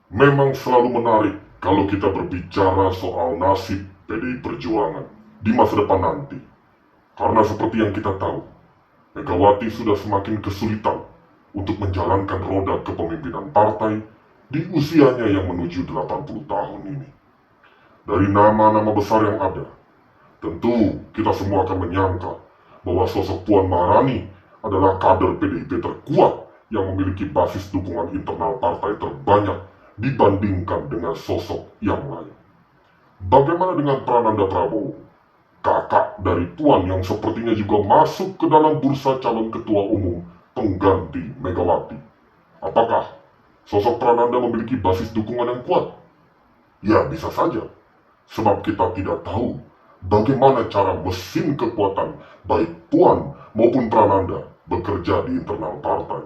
Memang selalu menarik kalau kita berbicara soal nasib PDI Perjuangan di masa depan nanti. Karena seperti yang kita tahu, Megawati sudah semakin kesulitan untuk menjalankan roda kepemimpinan partai di usianya yang menuju 80 tahun ini. Dari nama-nama besar yang ada, tentu kita semua akan menyangka bahwa sosok Puan Maharani adalah kader PDIP terkuat yang memiliki basis dukungan internal partai terbanyak dibandingkan dengan sosok yang lain. Bagaimana dengan Prananda Prabowo, kakak dari Puan yang sepertinya juga masuk ke dalam bursa calon ketua umum pengganti Megawati? Apakah sosok Prananda memiliki basis dukungan yang kuat? Ya, bisa saja. Sebab kita tidak tahu bagaimana cara mesin kekuatan baik Puan maupun Prananda bekerja di internal partai.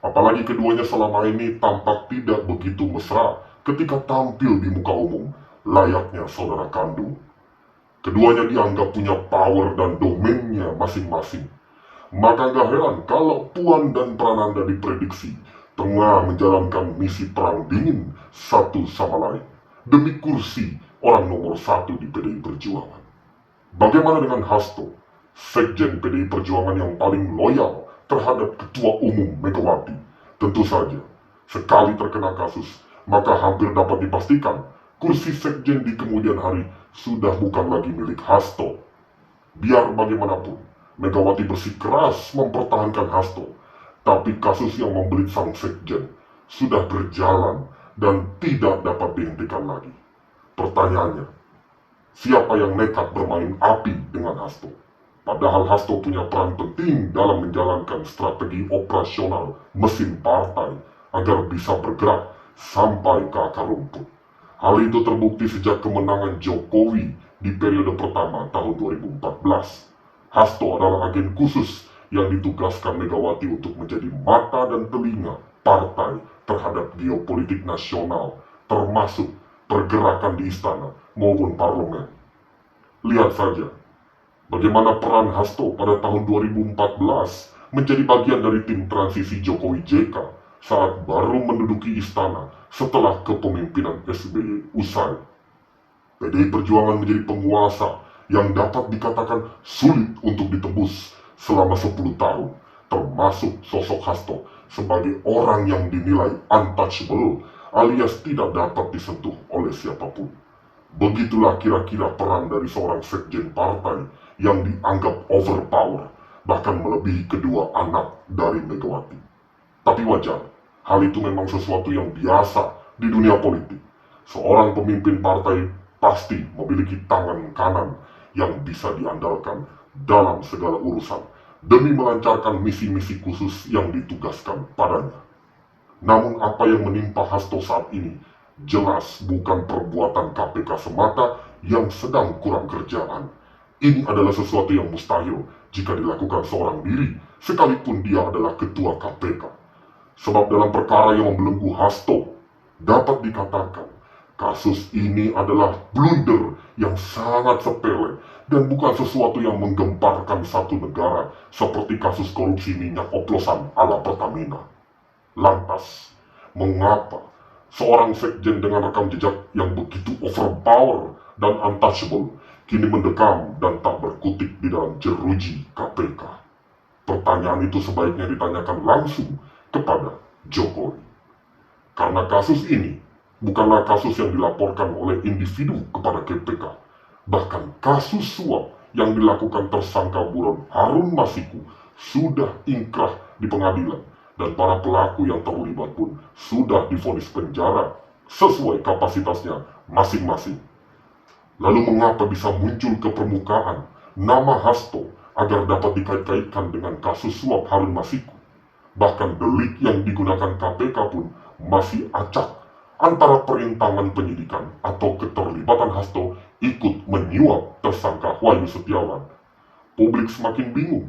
Apalagi keduanya selama ini tampak tidak begitu mesra ketika tampil di muka umum layaknya saudara kandung. Keduanya dianggap punya power dan domainnya masing-masing. Maka gak heran kalau Puan dan Prananda diprediksi tengah menjalankan misi perang dingin satu sama lain demi kursi orang nomor satu di PDI Perjuangan. Bagaimana dengan Hasto, Sekjen PDI Perjuangan yang paling loyal terhadap Ketua Umum Megawati? Tentu saja, sekali terkena kasus, maka hampir dapat dipastikan kursi Sekjen di kemudian hari sudah bukan lagi milik Hasto. Biar bagaimanapun, Megawati bersikeras mempertahankan Hasto, tapi kasus yang membelit sang Sekjen sudah berjalan dan tidak dapat dihentikan lagi. Pertanyaannya, siapa yang nekat bermain api dengan Hasto? Padahal Hasto punya peran penting dalam menjalankan strategi operasional mesin partai agar bisa bergerak sampai ke akar rumput. Hal itu terbukti sejak kemenangan Jokowi di periode pertama tahun 2014. Hasto adalah agen khusus yang ditugaskan Megawati untuk menjadi mata dan telinga partai terhadap geopolitik nasional, termasuk pergerakan di istana maupun parlemen. Lihat saja bagaimana peran Hasto pada tahun 2014 menjadi bagian dari tim transisi Jokowi JK saat baru menduduki istana setelah kepemimpinan SBY usai. PDI Perjuangan menjadi penguasa yang dapat dikatakan sulit untuk ditembus selama 10 tahun, termasuk sosok Hasto sebagai orang yang dinilai untouchable alias tidak dapat disentuh oleh siapapun. Begitulah kira-kira peran dari seorang sekjen partai yang dianggap overpower, bahkan melebihi kedua anak dari Megawati. Tapi wajar, hal itu memang sesuatu yang biasa di dunia politik. Seorang pemimpin partai pasti memiliki tangan kanan yang bisa diandalkan dalam segala urusan demi melancarkan misi-misi khusus yang ditugaskan padanya. Namun apa yang menimpa Hasto saat ini jelas bukan perbuatan KPK semata yang sedang kurang kerjaan. Ini adalah sesuatu yang mustahil jika dilakukan seorang diri sekalipun dia adalah ketua KPK. Sebab dalam perkara yang membelenggu Hasto, dapat dikatakan kasus ini adalah blunder yang sangat sepele dan bukan sesuatu yang menggemparkan satu negara seperti kasus korupsi minyak oplosan ala Pertamina. Lantas, mengapa seorang sekjen dengan rekam jejak yang begitu overpower dan untouchable kini mendekam dan tak berkutik di dalam jeruji KPK? Pertanyaan itu sebaiknya ditanyakan langsung kepada Jokowi. Karena kasus ini bukanlah kasus yang dilaporkan oleh individu kepada KPK, bahkan kasus suap yang dilakukan tersangka buron Harun Masiku sudah ingkrah di pengadilan dan para pelaku yang terlibat pun sudah divonis penjara sesuai kapasitasnya masing-masing. Lalu mengapa bisa muncul ke permukaan nama Hasto agar dapat dikait-kaitkan dengan kasus suap Harun Masiku? Bahkan delik yang digunakan KPK pun masih acak antara perintangan penyidikan atau keterlibatan Hasto ikut menyuap tersangka Wahyu Setiawan. Publik semakin bingung,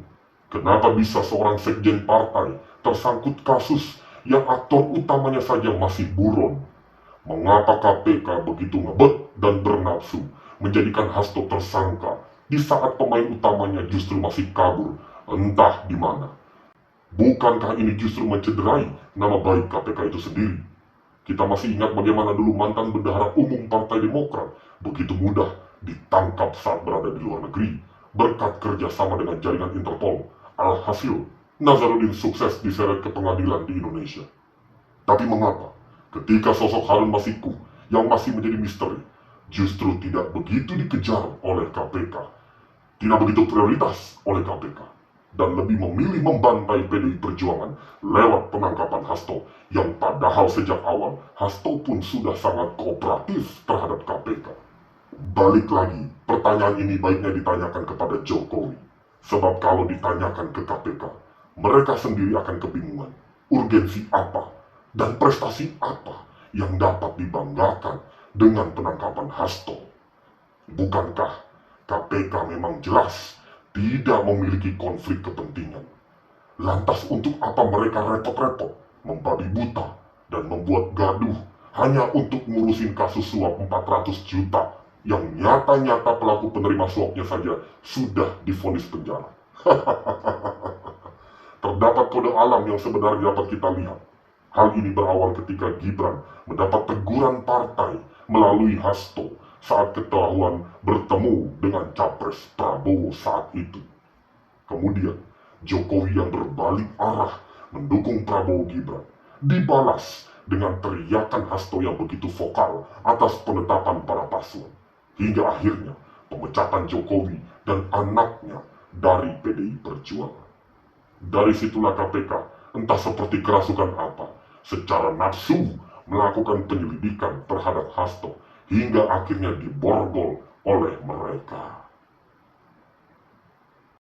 kenapa bisa seorang sekjen partai tersangkut kasus yang aktor utamanya saja masih buron? Mengapa KPK begitu ngebet dan bernafsu menjadikan Hasto tersangka di saat pemain utamanya justru masih kabur entah di mana? Bukankah ini justru mencederai nama baik KPK itu sendiri? Kita masih ingat bagaimana dulu mantan bendahara umum Partai Demokrat begitu mudah ditangkap saat berada di luar negeri berkat kerjasama dengan jaringan Interpol. Alhasil, Nazarudin sukses diseret ke pengadilan di Indonesia. Tapi mengapa ketika sosok Harun Masiku yang masih menjadi misteri justru tidak begitu dikejar oleh KPK, tidak begitu prioritas oleh KPK, dan lebih memilih membantai PDI Perjuangan lewat penangkapan Hasto yang padahal sejak awal Hasto pun sudah sangat kooperatif terhadap KPK. Balik lagi, pertanyaan ini baiknya ditanyakan kepada Jokowi. Sebab kalau ditanyakan ke KPK, mereka sendiri akan kebingungan. Urgensi apa dan prestasi apa yang dapat dibanggakan dengan penangkapan Hasto? Bukankah KPK memang jelas tidak memiliki konflik kepentingan? Lantas untuk apa mereka repot-repot, membabi buta, dan membuat gaduh hanya untuk ngurusin kasus suap 400 juta yang nyata-nyata pelaku penerima suapnya saja sudah divonis penjara? Terdapat kode alam yang sebenarnya dapat kita lihat. Hal ini berawal ketika Gibran mendapat teguran partai melalui Hasto saat ketahuan bertemu dengan Capres Prabowo saat itu. Kemudian, Jokowi yang berbalik arah mendukung Prabowo Gibran dibalas dengan teriakan Hasto yang begitu vokal atas penetapan para paslon. Hingga akhirnya pemecatan Jokowi dan anaknya dari PDI Perjuangan. Dari situlah KPK, entah seperti kerasukan apa, secara nafsu melakukan penyelidikan terhadap Hasto hingga akhirnya diborgol oleh mereka.